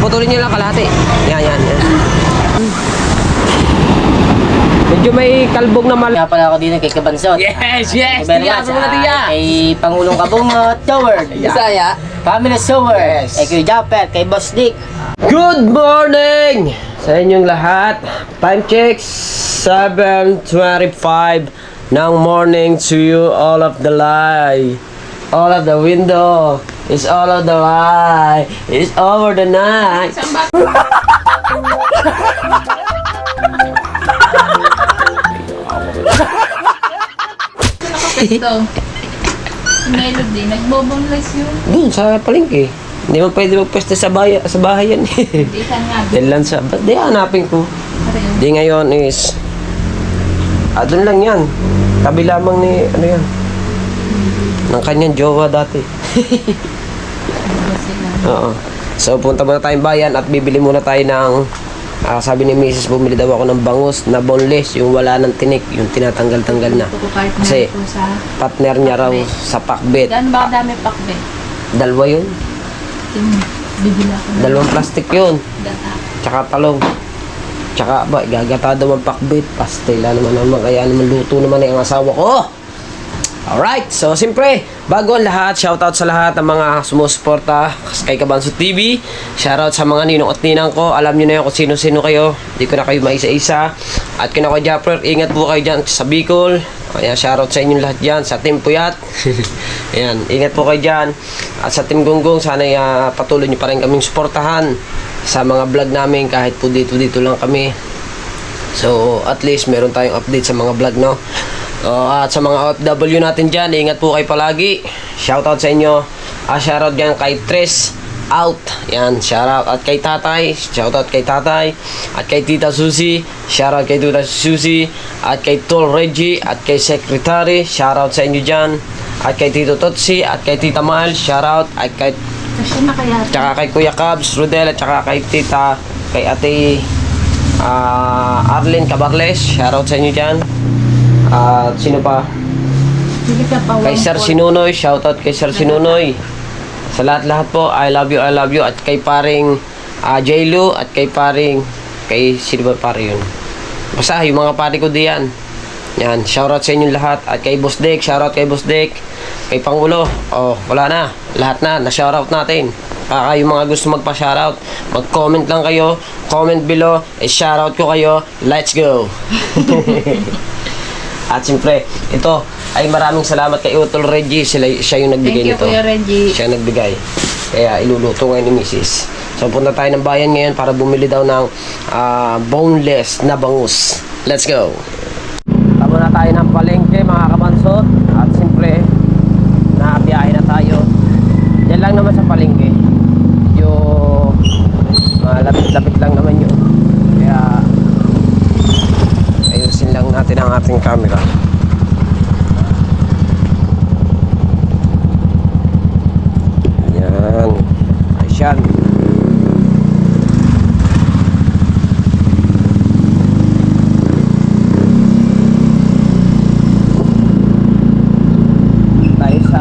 putulin niyo lang kalahati. Yan. Medyo may kalbog na Kaya pala ako din kay Kabansot. Yes! Very much. Kay Pangulong Kabungot, Toward. Bisaya. Family Toward. Yes. Kay Kuya Japet, kay Boss Dick. Good morning sa inyong lahat. Time check 7:25 ng morning to you. All of the light, all of the window, is all of the light, is over the night. Ito. Si Melody, nagbobonglas yun. Doon sa palengke. Hindi mo pwede magpwesto sa bahay yan. Hindi ka nga. Dahil lang sa... Di hanapin ko. Pareho. Di ngayon is... doon lang yan. Tabi lamang ni... Ano yan? Ng kanyang jowa dati. Ano sila? Oo. So punta muna tayong bayan at bibili muna tayo ng... sabi ni Mrs. bumili daw ako ng bangus na boneless. Yung wala ng tinik. Yung tinatanggal-tanggal na. Partner Kasi ko sa... partner niya raw sa pakbet. Daan ba dami pakbe? Dalawa yun. Bibila ko na. Dalawang plastic yun. Gata. Tsaka talong. Tsaka ba, gagata daw ang pakbit. Pastela naman. Kaya naman luto naman ang asawa ko. Alright, so siyempre, bago ang lahat, shoutout sa lahat ng mga sumusuporta kay Kabansot TV. Shoutout sa mga ninong at ninang ko. Alam nyo na yun kung sino-sino kayo. Hindi ko na kayo maisa-isa. At kina ko Japper, ingat po kayo dyan sa Bicol. Ayan, shoutout sa inyong lahat dyan. Sa Team Puyat. Ayan, ingat po kayo dyan. At sa Team Gunggong, sana patuloy nyo pa rin kaming suportahan sa mga vlog namin kahit po dito lang kami. So, at least meron tayong update sa mga vlog, no? At sa mga OFW natin dyan, ingat po kayo palagi. Shoutout sa inyo. Shoutout dyan kay Tres Out. Yan, shoutout. At kay Tatay, shoutout kay Tatay. At kay Tita Susie, shoutout kay Tita Susie. At kay Tol Reggie. At kay Secretary, shoutout sa inyo dyan. At kay Tito Totsi. At kay Tita Mal, shoutout. At kay Kasi na kaya. tsaka kay Kuya Cubs, Rodel. At tsaka kay Tita, kay Ate Arlene Cabarles, shoutout sa inyo dyan. At sino pa? Hindi ka pa. Kay Sir Sinunoy, shoutout kay Sir Sinunoy. Sa lahat-lahat po, I love you. At kay paring J-Lo, at kay paring, kay sino ba pare yun? Basta, yung mga pare ko diyan. Yan, shoutout sa inyong lahat. At kay Boss Dick, shoutout kay Boss Dick. Kay Pangulo, wala na. Lahat na shoutout natin. Yung mga gusto magpa-shoutout, mag-comment lang kayo. Comment below, shoutout ko kayo. Let's go! At siyempre, ito ay maraming salamat kay Utol Reggie. Siya yung nagbigay Thank you, nito. Kuya Reggie. Siya nagbigay. Kaya iluluto ngayon ni Mrs. So punta tayo ng bayan ngayon para bumili daw ng boneless na bangus. Let's go! Tama na tayo ng palengke mga kabansot. At siyempre, nabiyahe na tayo. Yan lang naman sa palengke. Yung lapit-lapit lang naman yun. Kaya ayusin lang natin ang ating camera. Yan. Ayan. Tayo sa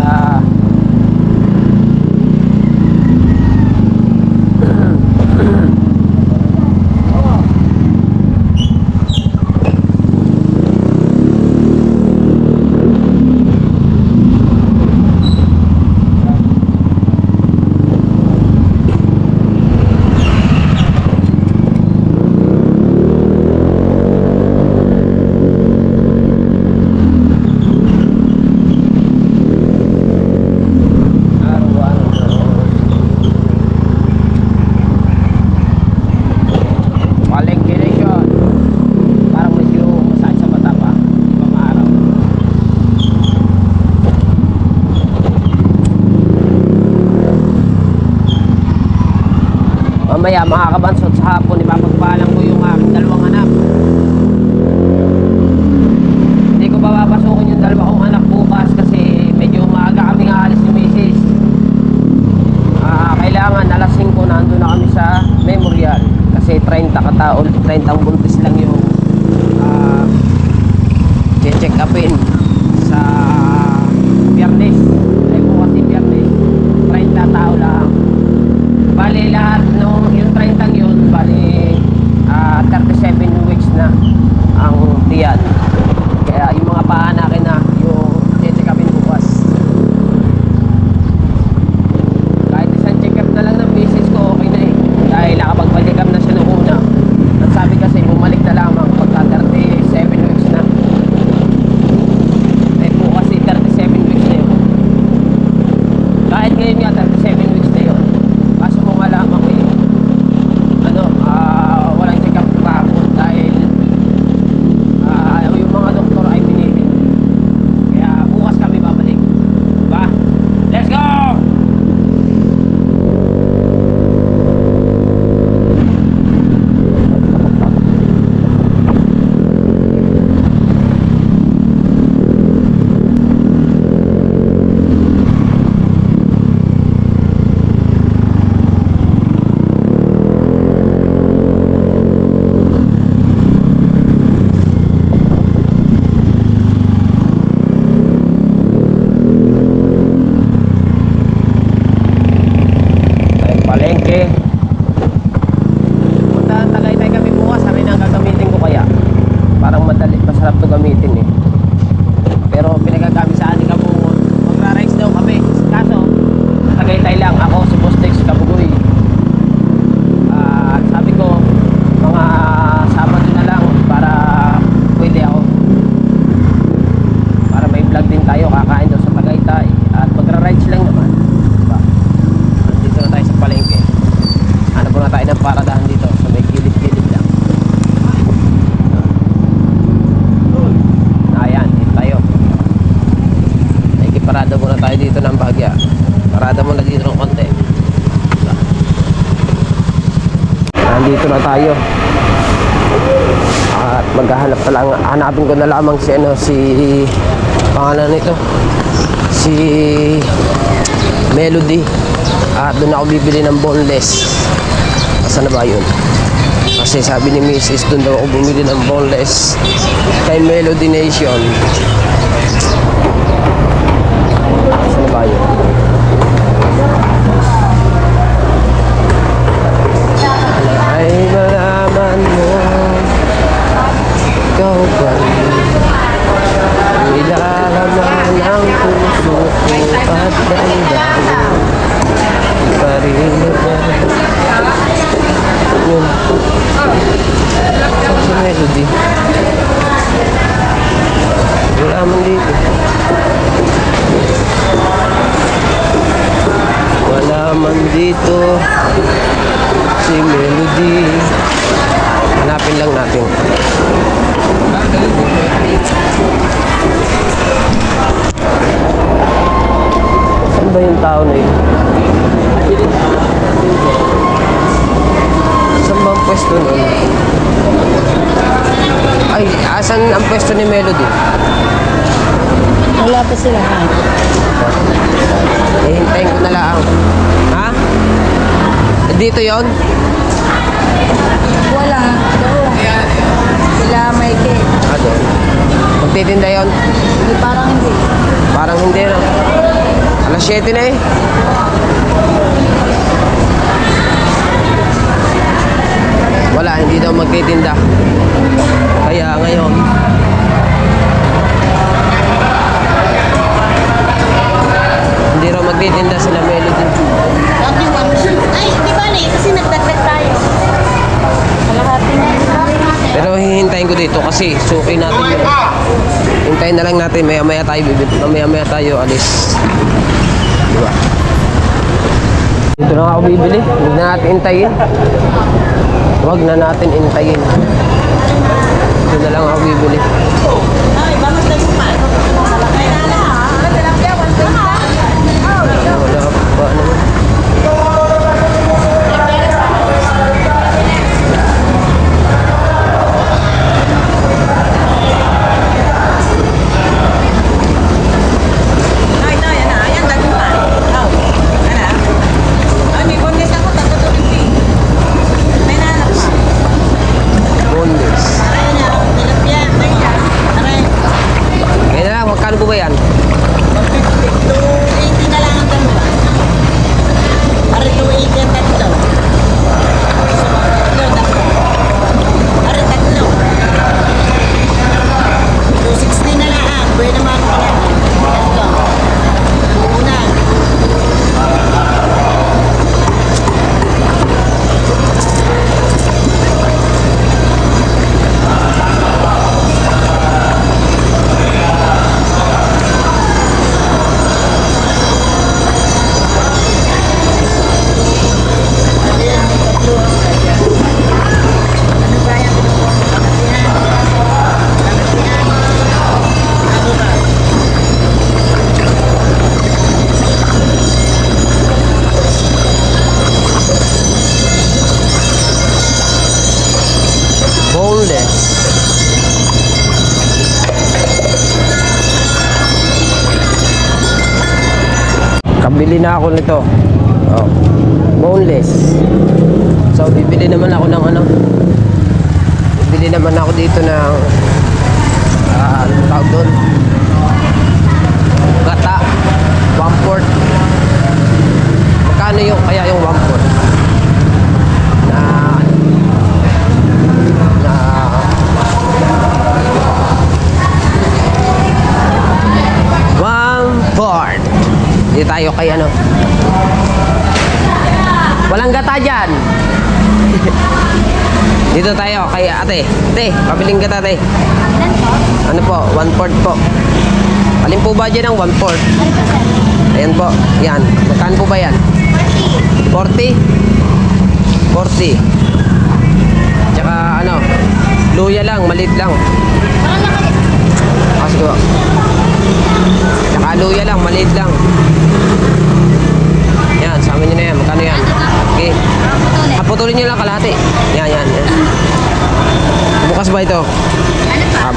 mamaya mga kabansot sa hapon ipapagpaalam ko yung aking dalawang anak. Hindi ko pa papasukin yung dalawa kong anak bukas kasi medyo maaga kami aalis ni Mrs. Kailangan alas 5 nandun na kami sa Memorial kasi 30 katao, 30 buntis lang yung check upin sa Biyernes. Ay bukas si Biyernes 30 tao lang. Bali lahat nung yung 30 ng Bahagya. Parada mo na dito ng konti. Nandito na tayo. At maghahanap pa lang, hanapin ko na lamang si pangalan nito, si Melody. At doon ako bibili ng boneless. Saan na ba yun? Kasi sabi ni Mrs. doon daw ako bumili ng boneless kay Melody Nation. Saan na ba yun? Ay malaman mo, ikaw ba nilalaman ang puso ko at damdamin pa rin yun. Saan si Melody? Wala man dito. Wala man dito si Melody. Hanapin lang natin. Saan ba yung tao na yun? Saan ba ang pwesto nun? Ay, asan ang pwesto ni Melody? Wala pa sila. Eh, hintayin ko na lang. Ha? Dito yon? Wala. Doon. Sila may cake. Doon. Magtitinda yon? Hindi, parang hindi. Parang hindi na. Alas 7 na eh. Wala, hindi daw magtitinda. Kaya ngayon, hindi raw magtitinda sila Melody. Ay, di ba na kasi nagdagdag tayo. Kalahati na. Pero hihintayin ko dito kasi suki natin yun. Hintayin na lang natin, maya-maya tayo bibili. Maya-maya tayo alis. Diba? Dito na ako bibili. Huwag na natin hintayin. Huwag na natin hintayin. Dito na lang ako bibili. Ay, bangus na yung pan. Ay, nala ha. Tilapia, 1.5. Wala pa naman. Boneless. Kaya na lang, magkano po ba yan? Boneless. Kabili na ako nito. Oh. Boneless. So bibili naman ako ng ano. Bibili naman ako dito ng anong tawag doon? Gata. 1/4. Magkano yung kaya yung 1/4? Na 1/4. Dito tayo kay ano. Walang gata dyan. Dito tayo kay ate. Ate, pabiling gata ate. Ano po? 1/4 po. Alin po ba dyan ang 1/4? Ayan po. Yan. Magkano po ba yan? 40. 40. Tsaka ano, luya lang, maliit lang. Sige po. Tsaka luya lang, maliit lang. Yan, sa amin nyo na yan. Magkano yan? Okay. Putulin nyo lang kalahati. Yan, yan, yan. Bukas ba ito?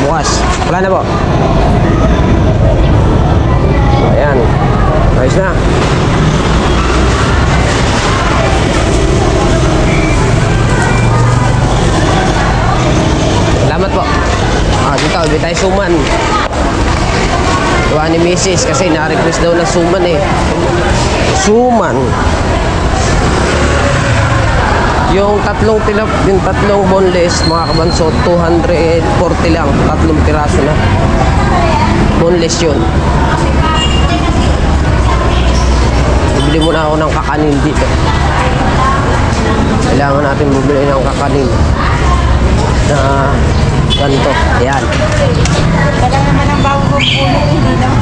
Bukas. Wala na po. Ayan. Ayos na. Salamat po. Dito, ulit tayo suman. Tuwa ni Mrs. kasi na-request daw ng suman eh. Suman. Yung tatlong boneless, mga kabanso, 240 lang. Tatlong piraso na. Boneless yun. Bibili muna ako ng kakanin dito. Kailangan natin bumili ng kakanin na ganito. Ayan. Wala naman ang bago ko puno, hindi lang.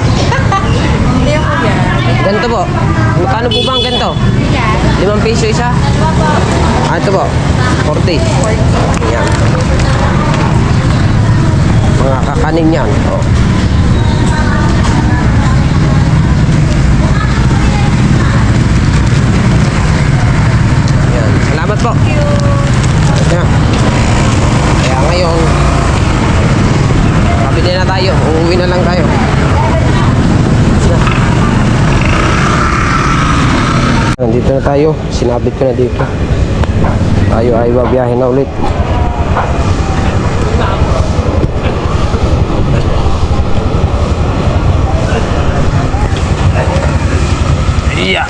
Hindi ako yan. Ganito po. Magkano po ba ang ganito? 5 piso isa? Ito po. 40. Ayan. Mga kakanin yan. Oh. Ayan. Salamat po. Ayan. Kaya ngayon, kabili na tayo. Uuwi na lang tayo. Nandito na tayo. Sinabit ko na dito. Tayo ay babiyahin na ulit. Yeah.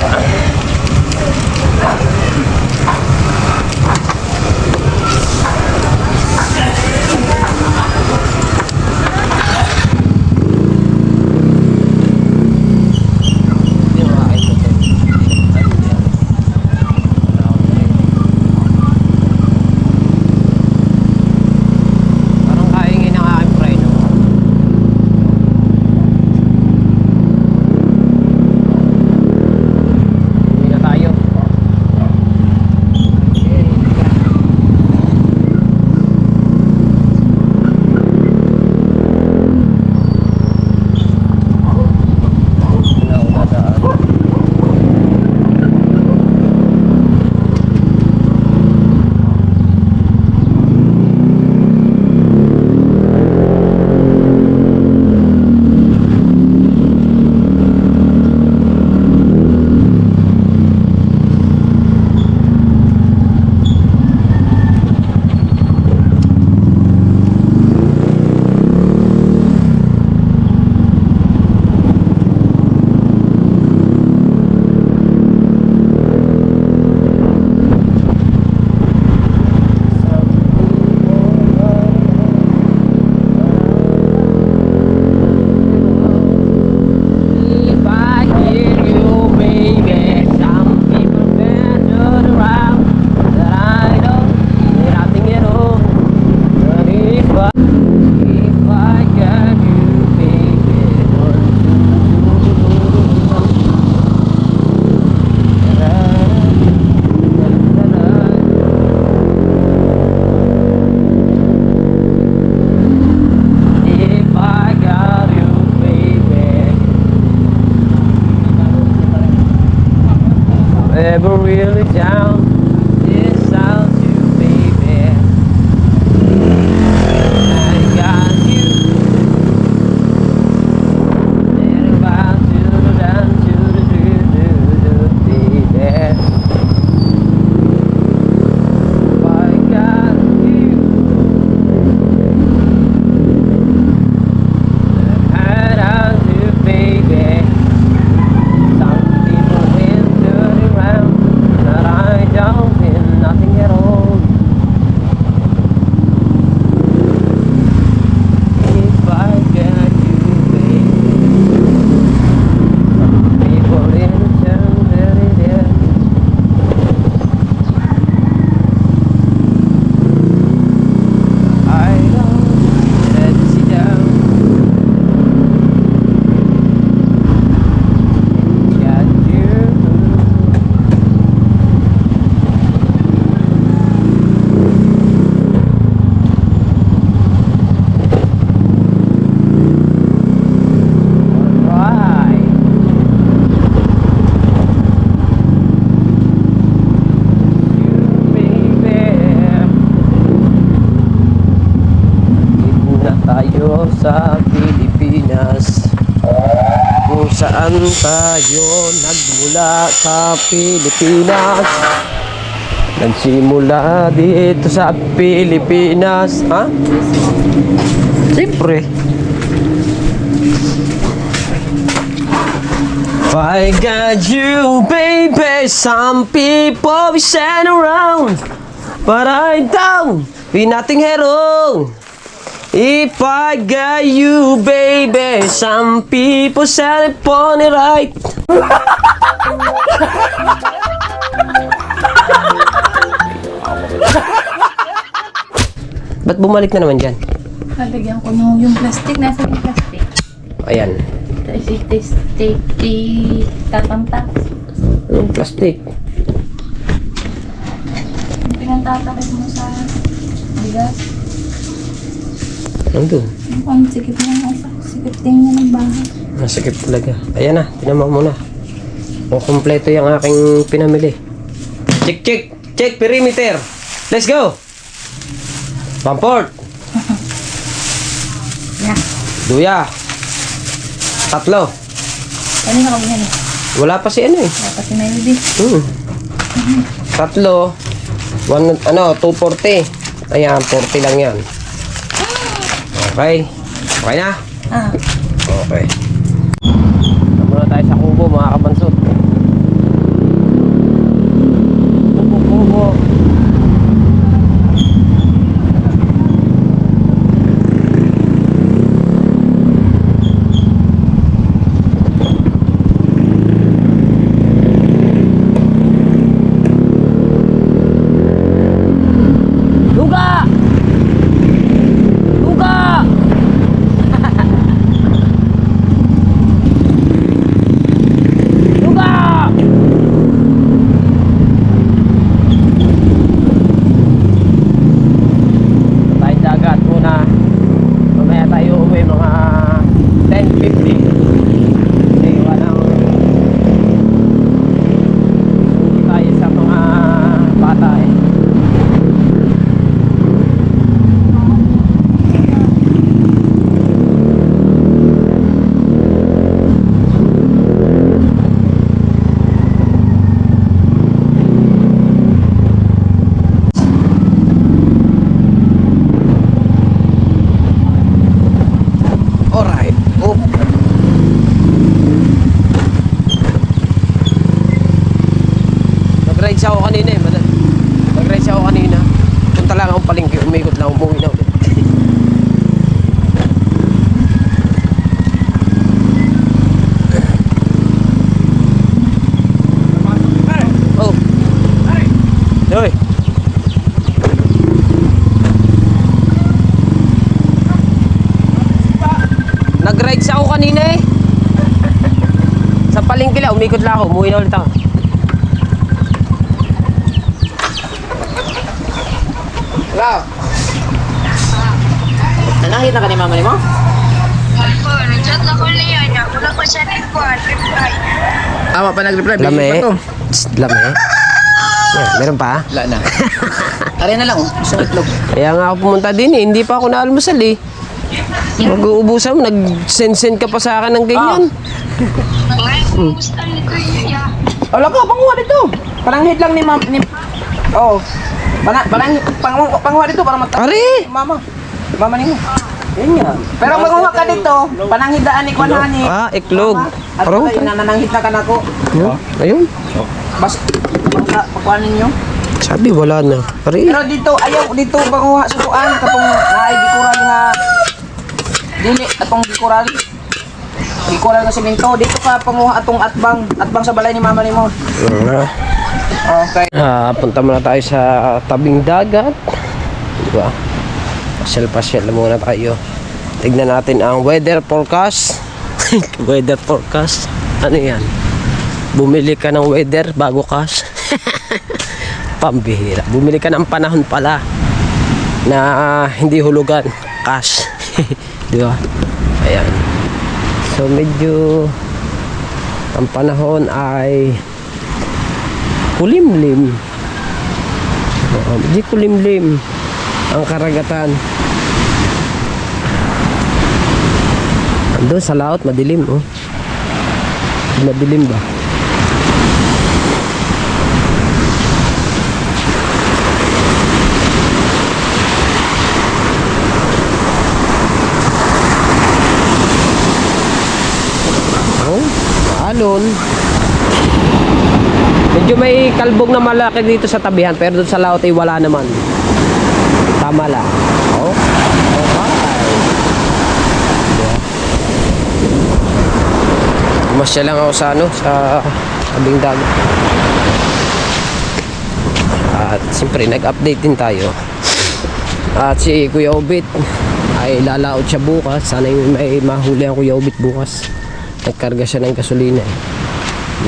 Ever really down, this out you, baby. I got you. And about to the down to the baby. I got you. Head out to baby. Some people in dirty round, but I don't. tayo nagmula sa Pilipinas. Nagsimula dito sa Pilipinas. Ha? Siyempre. I got you, baby. Some people be sitting around, but I don't be nothing at all. If I got you, baby, some people say pony right. Ba't bumalik na naman dyan? Lalagyan ko nung yung plastic. Nasa yung plastic. Ayan. Tatamtak. Anong plastic? Yung pinantatakit mo sa bigas. Nandun. Ang sikip na nasa. Sikip tingnan ng bahay. Masikip talaga. Ayan na, tinama mo na. O, kompleto yung aking pinamili. Check, check, check, perimeter. Let's go! Pamport. Yeah. Duya. 3. Kanina kami yan eh. Wala pa si ano eh. Wala pa si Melody. 3. 240. Ayan, 40 lang yan. Okay. Okay na? Ah. Okay. Muna tayo sa kubo mga kabansot. Kubo. Luga! Luga! Luga! Tayo dagat muna. Mamaya tayo uwi mga 10:50. Kasi walang hindi tayo sa mga bata eh. Alright. Oh. Nag-ride siya ako kanina eh. Nag-ride siya ako kanina. Punta lang akong palengke. Umikot lang. Umuwi na ulit. Oh. Hoy. Nag-ride siya ako kanina eh. Sa palengke lang, umikot lang ako. Umuwi na ulit ako. Hello. Nanahit na ka ni mama ni mo? Ako, nag-chat na ko niya. Wala ko siya reply. Ama pa nag-reply. Lame. Busy pa to. Tss, lame. Yeah, meron pa? Wala na. Tari na lang oh. Isang itlog. Kaya nga ako pumunta din eh. Hindi pa ako naalmusal eh. Mag-uubusan mo, nag-send-send ka pa sa akin ng ganyan. Ngayon, kumusta ni Kuya? Wala ko, panguha dito. Pananghit lang ni mama. Oh. Panguha dito para mata. Ari! Mama. Mama ni mo. Yun nga. Pero manguha ka dito. Pananghidaan ni Kwanhani. Ah, iklog. At Aro? kayo nananghit na ka na ko. Ayun. Bas, pagkuhanin nyo. Sabi, wala na. Ari. Pero dito, ayaw dito panguha sa tuan. Kapag naay-dikural nga. Dili, atong gikural. Gikural nga simento. Dito ka panguha atong atbang. Atbang sa balay ni mama ni mo. Okay. Punta muna tayo sa tabing dagat. Diba? Pasyal-pasyal na muna tayo. Tignan natin ang weather forecast. Weather forecast. Ano yan? Bumili ka ng weather bago cash. Pambihira. Bumili ka ng panahon pala na hindi hulugan. Cash. Diba? Ayan. So medyo ang panahon ay kulimlim. Hindi kulimlim ang karagatan. Andun sa laot madilim oh. Madilim ba? Oh, alon. Medyo may kalbog na malaki dito sa tabihan, pero doon sa laot ay wala naman. Tama lang. Oh. Masya lang ako sa sa tabing dagat. At siyempre nag-update din tayo. At si Kuya Obit ay lalaot siya bukas. Sana may mahuli ang Kuya Obit bukas. Nagkarga siya ng gasolina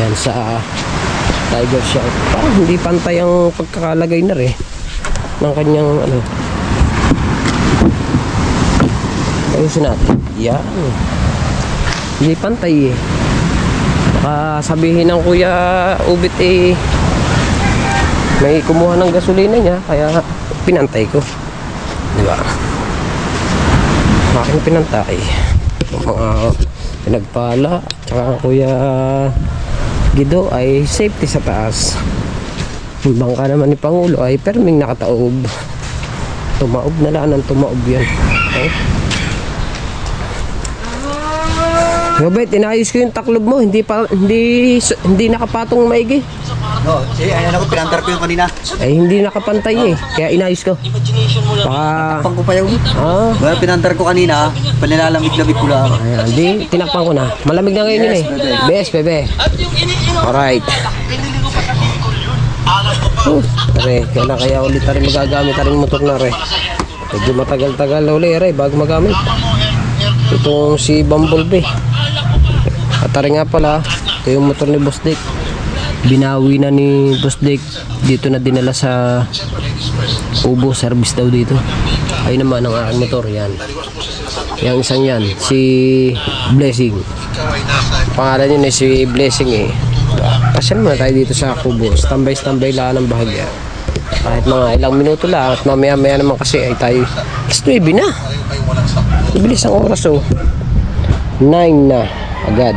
yan sa Tiger Shop. Parang hindi pantay ang pagkakalagay na rin ng kanyang ayusin natin. Yan, hindi pantay baka sabihin ng Kuya Ubit may kumuha ng gasolina niya kaya pinantay ko, di ba? Aking pinantay mga pinagpala tsaka Kuya Gido ay safety sa taas. Yung bangka naman ni Pangulo ay perming nakataob. Tumaob na lang ng tumaob yan. Okay? Robert, inayos ko yung taklob mo, hindi nakapatong maigi. Ayan ako, pinantar ko yung kanina. Ay hindi nakapantay kaya inayos ko. Baka Takpan ko pa yung... Well, pinantar ko kanina, panilalamig-lamig ko lang. ayan, hindi, tinakpan ko na. Malamig na ngayon yun Bes, bebe. Alright. Re, kaya ulit rin magagamit rin motor na re. Medyo matagal-tagal na uli re, bago magamit. Itong si Bumblebee. At rin nga pala, ito yung motor ni Boss Dick. Binawi na ni Boss Dick. Dito na dinala sa Ubo, service daw dito. Ay naman ang aking motor, yan. Yung isang yan, si Blessing. Pangalan yun si Blessing Pasyan muna tayo dito sa Kubo. Standby lang ng bahagya. Kahit mga ilang minuto lang. At mamaya naman kasi ay tayo alas 9 na. Ibilis ang oras 9 na agad.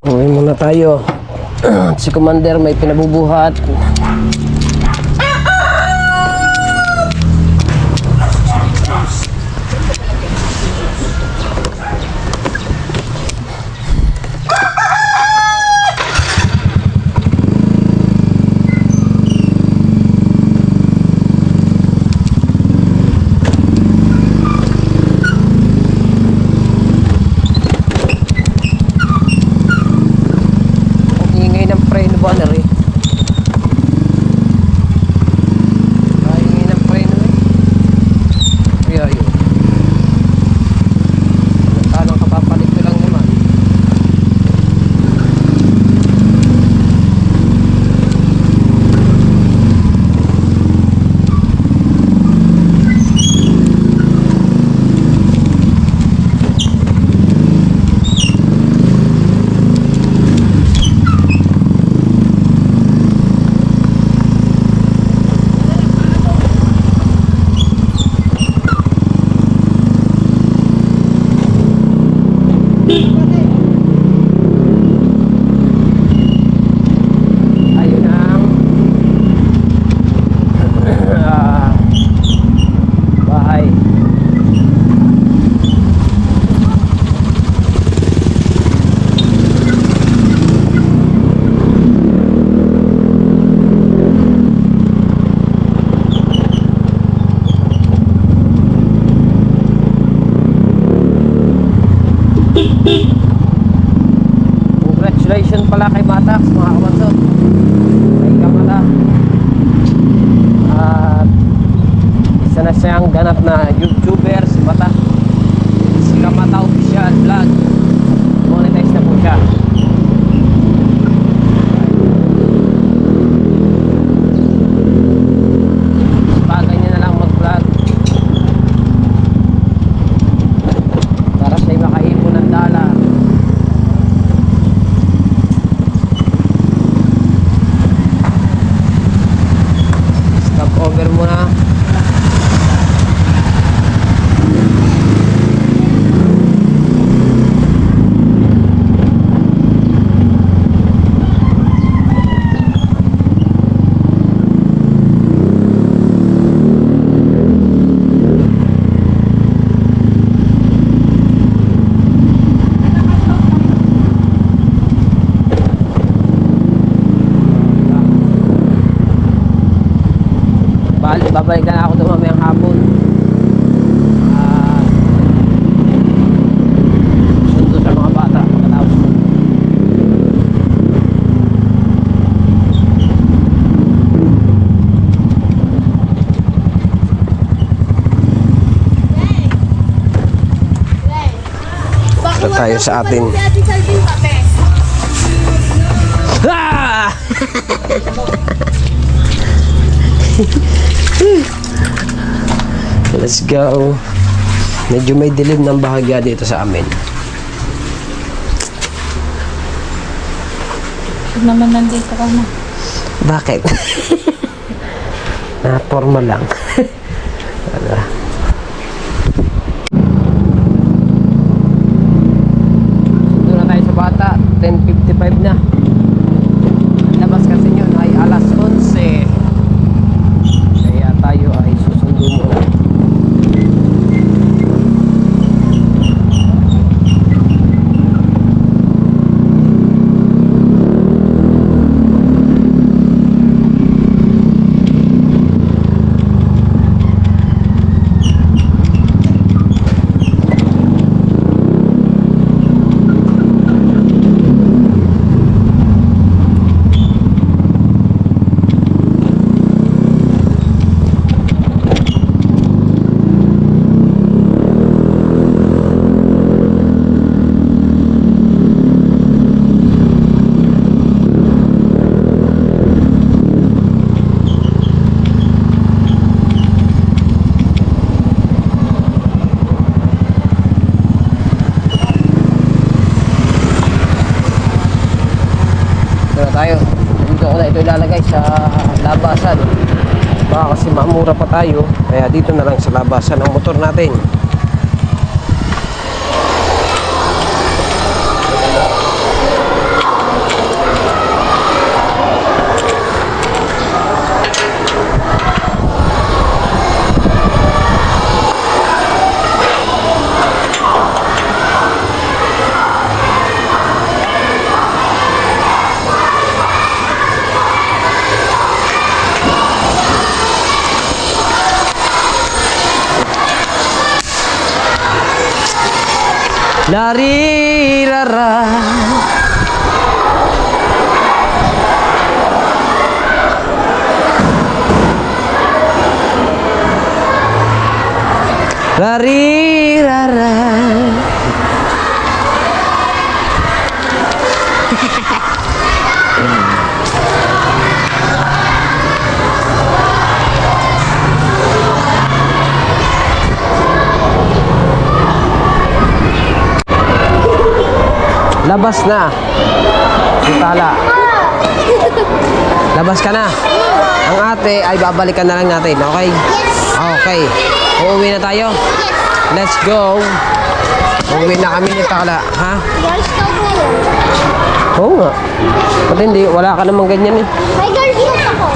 Okay muna tayo. Si Commander may pinabubuhat. Congratulations pala kay Matax, mga kamanso. Kay Kamala. At isa na siyang ganap na YouTuber, si Mata. Si Kamata Official Vlog. Monetize na po siya. Bagay niya na lang mag-vlog para siya'y makaipon ng dala. Over muna. babalik na ako doon mamayang hapon. Sundo sa mga bata pagkatapos mo. Ito tayo sa atin. Ah! Let's go. Medyo may dilim ng bahagya dito sa amin. Pag naman nandito ka na. Bakit? Na-forma lang. Wala. Doon na tayo sa bata. 10:55 na. Labas kasi yun ay alas 11. Kaya tayo ay susundo muna. Tayo. Dito ko na ito ilalagay sa labasan. Baka kasi mamura pa tayo. Kaya dito na lang sa labasan ang motor natin. Narirara. Larirara. Labas na. Tala. Labas ka na. Ang ate ay babalikan na lang natin, okay? Okay. Uuwi na tayo? Let's go. Uuwi na kami ni Tala, ha? Girls ka po. Oo nga. Ba't hindi? Wala ka namang ganyan eh. May girls ka po.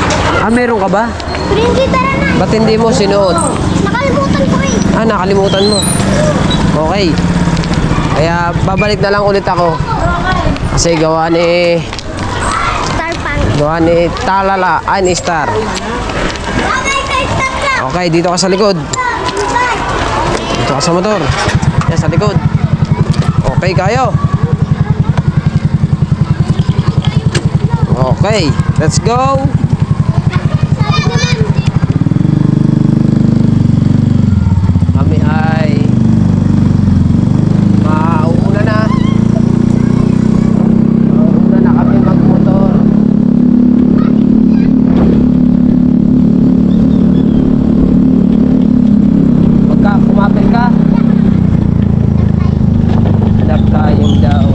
Ah, meron ka ba? Pero hindi tara na. Ba't hindi mo sinuot? Nakalimutan ko eh. Ah, nakalimutan mo. Okay. Kaya babalik na lang ulit ako. Kasi gawa ni Talala, ay ni Star. Okay, dito ka sa likod. Dito ka sa motor. Yan, sa likod. Okay kayo. Okay, let's go. Kami ay mauuna na. Mauuna na kami magmotor. Pagka kumapit ka, hanap tayong daw.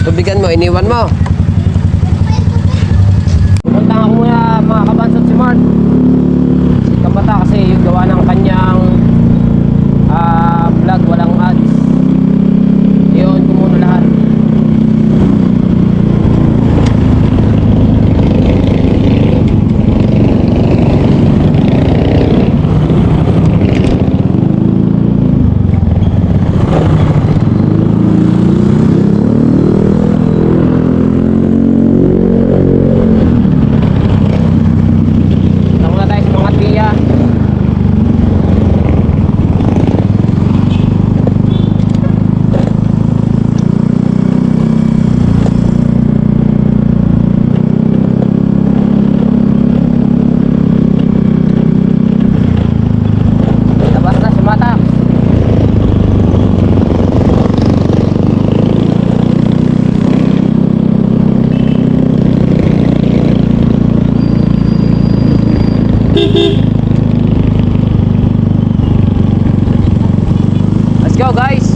Tubigan mo, iniwan mo. Pupunta ako muna mga kabansot si Mark. Si Kamata kasi yung gawa ng kanyang vlog, walang ads. Iyon ko muna lahat. Let's go, guys.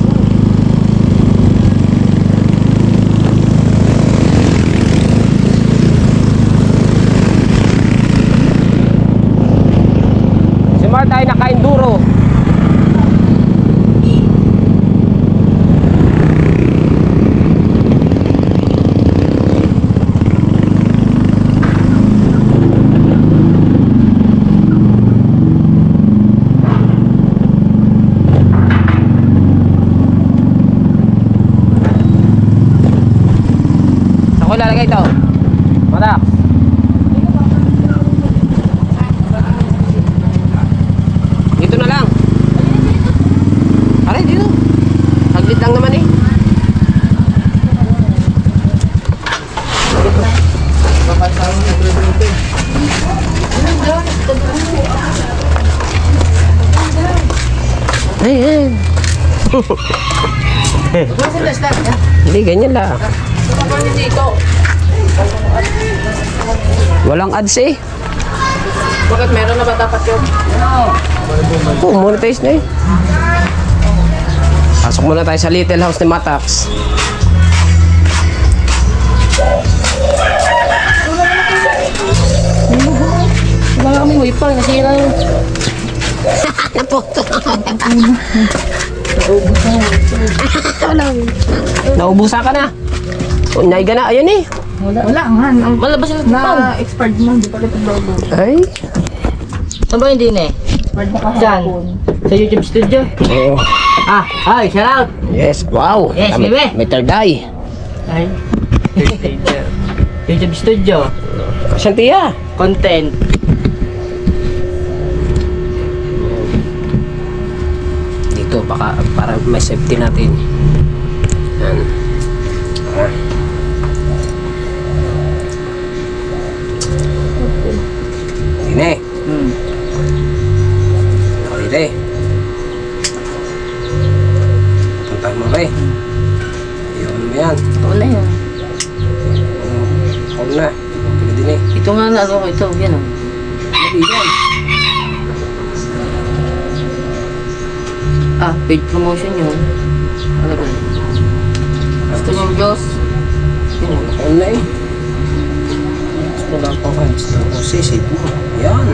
Si Mark ay naka-enduro. Ako ilalagay ito. Matak. Dito na lang. Aray, dito. Saglit lang naman eh. Ayan. Hindi, ganyan lang. Walang ads eh. Bakit meron na ba dapat yun? Oo, monetize na eh. Pasok muna tayo sa Little House ni Matax. Wala kami wifi, nasira yun. Napoto. Naubusan ka na. Unyay ka na. Ayan eh. Wala nga. Wala ba sila na-expired mo? Hindi pa rin bago. Ay. Saan ba hindi na eh? Diyan. Sa YouTube studio. Oo. Ah, hi, shout out. Yes. Wow. Yes, May- baby. May third eye. Ay. YouTube studio. Shantia. Content. Dito baka para may safety natin. Yan. Ah. Dine. Ako dito eh. Punta mo ba eh. Ayun mo yan. Ito na yun. Ako na. Pwede din eh. Ito nga na ano ito. Yan o. Pwede yan. Ah, paid promotion yun. Ano ba? Gusto niyong Diyos? Yun o. Ako na eh. Wala pang ads na. O, sisip mo. Yan.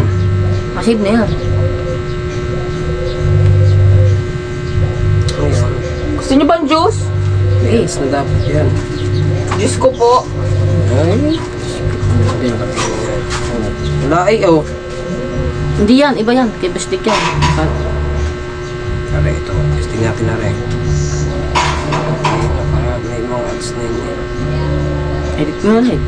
Masib na yan. Ayan. Gusto niyo ba ang Diyos? Yes, na dapat yan. Diyos ko po. Ay. Wala ay, oh. Hindi yan, iba yan. Kay Bastik yan. Tara, ito. Testing natin na rin. Okay, para may mga ads na yun. Edit mo ulit.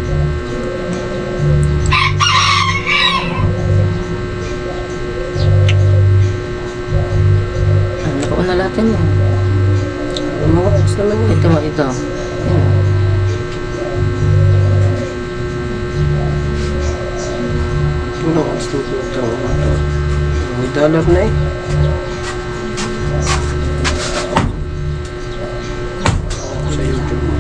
Nakauna lahat yan mo. May mga ads naman yun. Ito mo, ito. Yan. Mga ads na ito. May dollar na eh. Sa YouTube mo.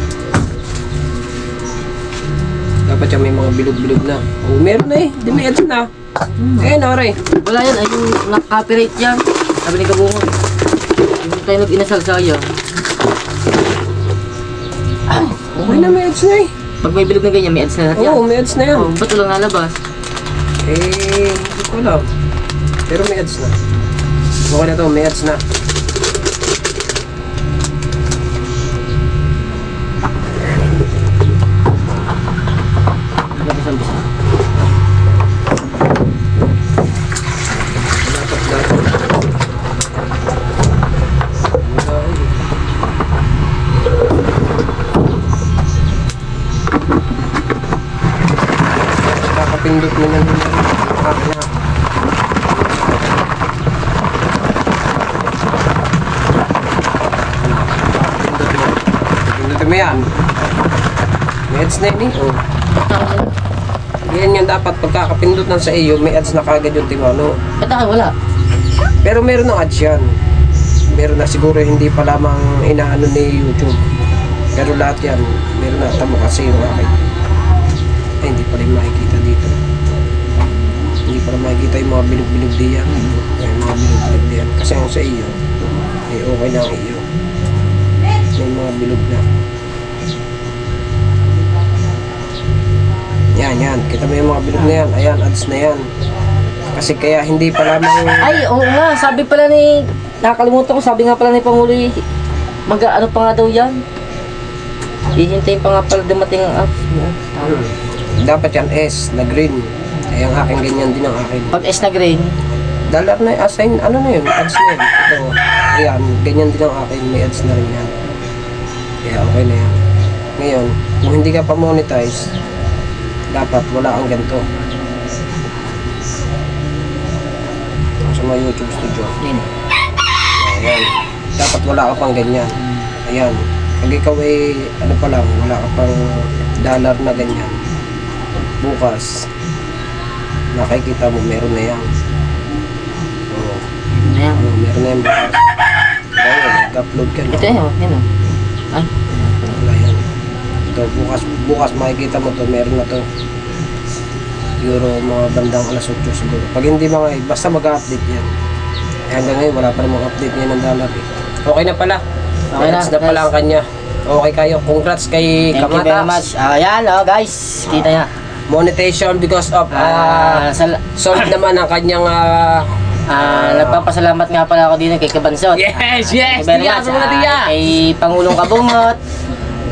Dapat yan may mga bilog-bilog na. Oh, meron na eh. Di may ads na. Eh, nare. Wala yan, ay yung naka-copyright yan. Sabi ni Kabungon. Yung tayo nag-inasal sa'yo. Oh, Okay na, may ads na eh. Pag may bilog na ganyan, may ads na natin Oo, may ads na yan. Oh, ba't walang nalabas? Hindi ko alam. Pero may ads na. Okay na to, may ads na. Kakapindot mo na nila. Pindutin mo yan. May ads na yun eh. Oh. Yan yung dapat pagkakapindot ng sa iyo, may ads na kagad yung timano. Ba't ako wala? Pero meron ng ads yan. Meron na siguro hindi pa lamang inaano ni YouTube. Pero lahat yan, meron na. Tamo kasi yung akin. Ay, hindi pala yung makikita dito. Hindi pala makikita yung mga bilog-bilog diyan. Yung mga bilog-bilog diyan. Kasi yung sa iyo, ay okay na ang iyo. May mga bilog na. Yan. Kita mo yung mga bilog na yan. Ayan, ads na yan. Kasi kaya hindi pa lamang... Ay, oo nga. Sabi pala ni... Nakakalimutan ko. Sabi nga pala ni Pangulo, ano pa nga daw yan? Hihintayin pa nga pala dumating ang apps. Dapat yan S na green. Ay ang aking ganyan din ang akin. Pag S na green, Dollar na assign, ano na yun? Ads na yun. Ito, ayan, ganyan din ang akin. May ads na rin yan. Kaya okay na yan. Ngayon, kung hindi ka pa monetize, dapat wala kang ganito. Sa mga YouTube studio. yun. Ayan. Dapat wala ka pang ganyan. Ayan. Pag ikaw ay, ano pa lang, wala ka pang dollar na ganyan. Bukas, nakikita mo, meron na yan. Oo. Ayan. Meron na yan bukas. Kaya, nag-upload ka na. Ito yun, yun. Ay, Wala yan. Ito, bukas makikita mo to, meron na to. Siguro mga bandang alas 8 siguro. Pag hindi mga, basta mag-update yan. Hanggang ngayon, wala pa namang update niya ng dollar eh. Okay na pala. Okay na, Congrats na pala guys. ang kanya. Okay kayo. Congrats kay thank you very much. Kamatax. Ayan, guys. Kita niya. Monetization because of solved naman ang kanyang Nagpapasalamat nga pala ako din kay Kabansot. yes! Thank you very Tiya, much. muna tiya. Kay Pangulong Kabungot,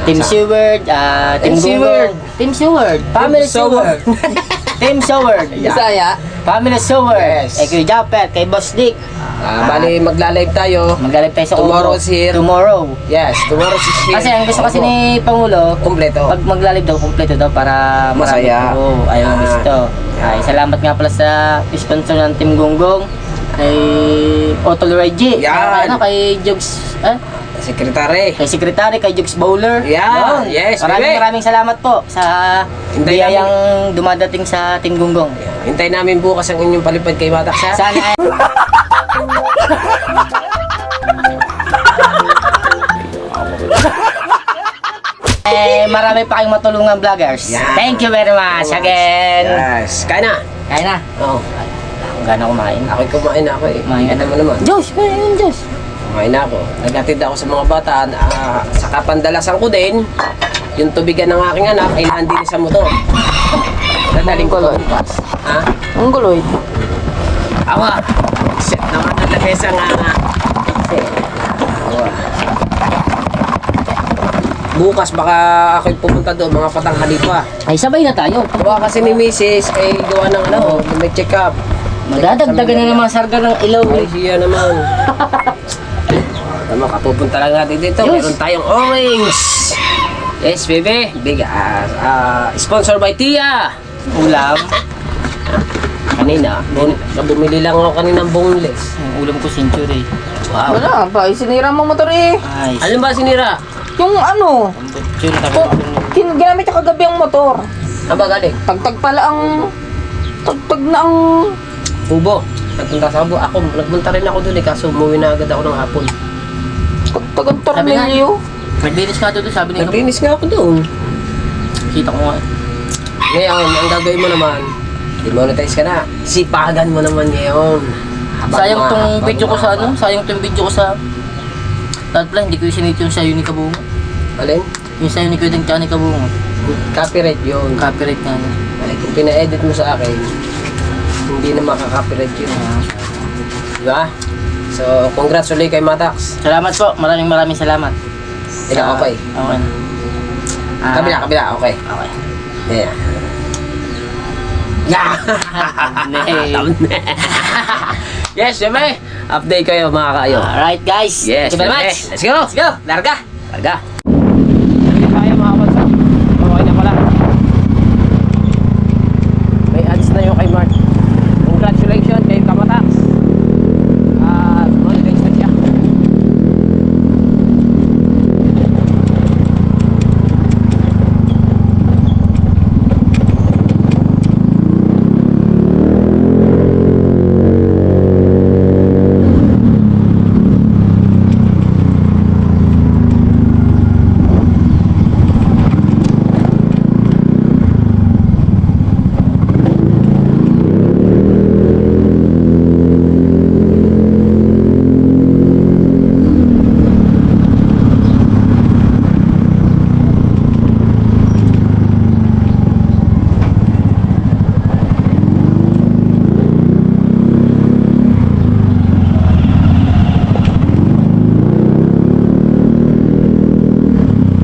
Team Seward, Team Team Seward. Gunggong, Team Seward, Family Seward. Seward, Team Seward, Bisaya. Family Seward, Yes. kay Japet, kay Boss Dick. Bali, magla-live tayo. Maglalib tayo sa Tomorrow Ubo. is here. Tomorrow. Yes, tomorrow is here. Kasi ang gusto kasi ni Pangulo, Kompleto. pag maglalib daw, kompleto daw para marami Masaya. po. Ayaw ang gusto. Ay, salamat nga pala sa sponsor ng Team Gunggong. Kay Otol Reggie. Yan. Kay Jugs, Sekretary. kay Secretary, kay Jugs Bowler. Yan. Yes, baby. Maraming salamat po sa Hintayin biyayang dumadating sa Team Gunggong. Hintayin namin bukas ang inyong palipad kay Matax, ha? Sana ay... marami pa kayong matulungan vloggers. Yan. Thank you very much again. Yes. Kaya na. Kaya na. Oo. Kung gano'n kumain. Ako'y kumain na ako eh. Kumain ka Ano mo naman? Diyos, kaya yun, Diyos. Kumain na ako. Naghatid ako sa mga bata. Sa kapandalasan ko din, yung tubigan ng aking anak ay naandin sa motor. Nadaling ko bukas. Ha? Ang guloy. Awa! Shit naman ang lamesa nga nga. Awa. Bukas baka ako'y pumunta doon, mga patanghali pa. Ay, sabay na tayo. Gawa kasi ni Mrs. ay gawa ng ano, may check up. Magdadagdagan na naman sarga ng ilaw. Ay, siya naman. Tama, kapupunta lang natin dito. Yes. Meron tayong orange. Yes, baby. Big, sponsor by Tia. Ulam. Kanina, bumili lang ako kanina ng boneless. Ang ulam ko century. Wow. Wala pa, sinira mo motor eh. Ay, Alam ba sinira? Yung ano, ang butchur kung ginamit niya kagabi ang motor. Ano ba galing? Tagtag pala ang, tagtag na ang, Kubo. Nagpunta sa Kubo. Ako, nagpunta rin ako doon eh, kaso umuwi na agad ako ng hapon. tagtag ang Sabi nga, tornilyo. naglinis ka doon, sabi ni Kapag. Naglinis nga ako doon. Kita ko nga. Ngayon, ang gagawin mo naman, demonetize ka na. Sipagan mo naman ngayon. Sayang tong video ko sa ano? Sayang tong video ko sa... Lahat pala, hindi ko isinit yung sa'yo ni Kabungo. Alin? Yung sa'yo ni Kuya tsaka ni Kabungo. Copyright yun. Copyright nga yun. Ay, kung pina-edit mo sa akin, hindi na makaka-copyright yun. Diba? So, congrats ulit kay Matax. Salamat po. Maraming salamat. Ikaw, okay. Okay na. Kabila, okay. Okay. Yeah. Yeah! Yes, syempre. Update kayo mga kayo. Alright guys. Yes, Thank you very syempre. much. Let's go. Let's go. Larga. Larga. Hindi tayo mga bansa. Okay na pala. May ads na yung kay Mark. Congratulations kay Kamatax. Monitoring na siya.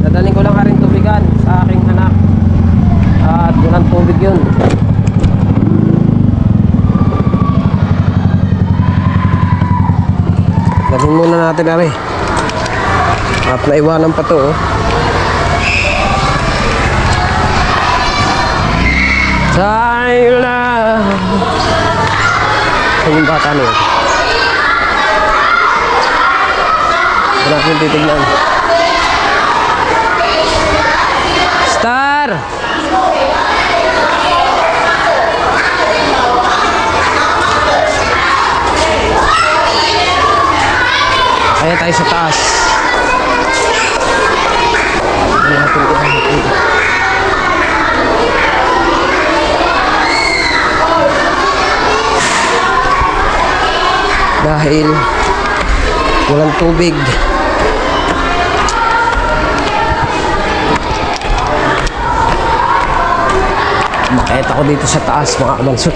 Dadaling ko lang ka rin tubigan sa aking anak. At walang tubig yun. Dalhin muna natin na rin. At naiwanan pa to oh. Sa'yo lang. Ay, yung bata na yun. Wala akong titignan. Star! Kaya tayo sa taas. Ano natin ito? Dahil walang tubig. Makita ako dito sa taas mga kabansot.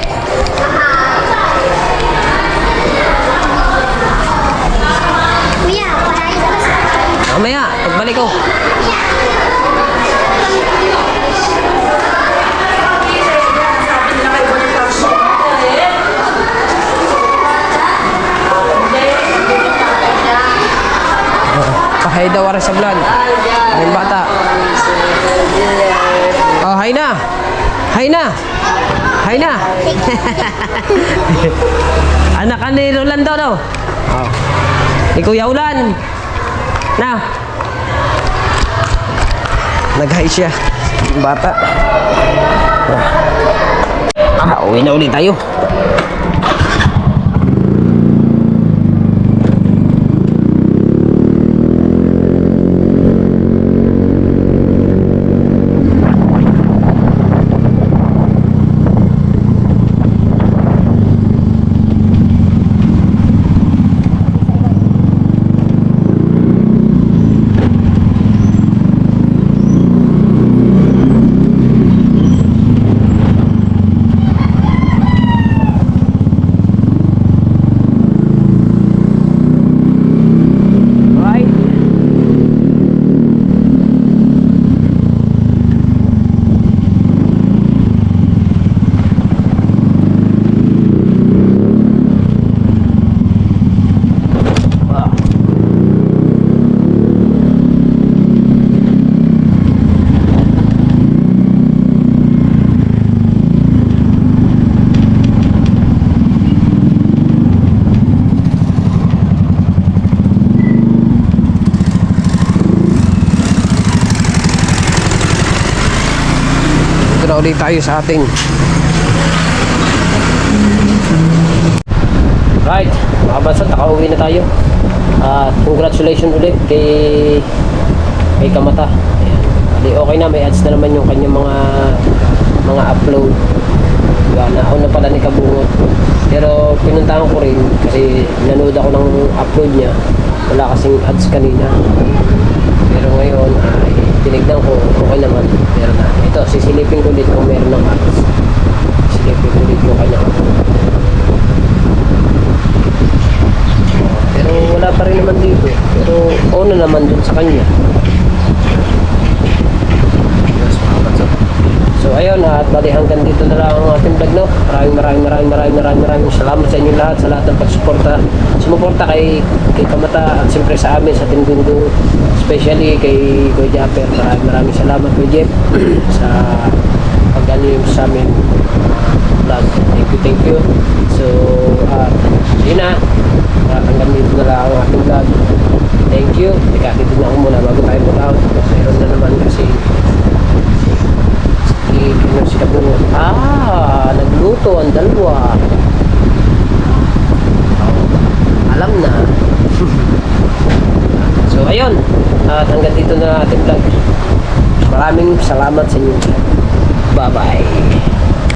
Kuya, palayo ka sa... Mamaya, pagbalik ko. Pahay daw ara sa vlog. Ay bata. Oh, hay na. Hay na. Hay na. Anak ka ni Rolando daw. Oh. Ni Kuya Ulan. Na. Nag-hi siya. Yung bata. Uwi na ulit tayo. na ulit tayo sa ating right, mga bansa, nakauwi na tayo at congratulations ulit kay Kamata. Ayan. Di okay na, may ads na naman yung kanyang mga upload. Diba, nauna pala ni Kabungot, pero pinuntahan ko rin kasi nanood ako ng upload niya, wala kasing ads kanina, pero ngayon ay tinignan ko, okay naman, meron na. Ito, sisilipin ko ulit kung meron ng apps. Sisilipin ko ulit yung kanyang apps. Pero wala pa rin naman dito. Pero ono naman dun sa kanya. So ayun, at bali hanggang dito na lang ang ating vlog, no? Maraming salamat sa inyo lahat, sa lahat ng pagsuporta. Sumuporta kay Kamata at siyempre sa amin, sa Team Gundong, especially kay Kuya Japper. Maraming salamat Kuya Jeff sa pag-ano sa amin vlog. Thank you. So, yun na. Hanggang dito na lang ang ating vlog. Thank you. Teka, na ako muna bago tayo put-out. Mayroon na naman kasi si Kabungo. Nagluto ang dalawa. Alam na. So, ayun. At hanggang dito na ating vlog. Maraming salamat sa inyo. Bye-bye.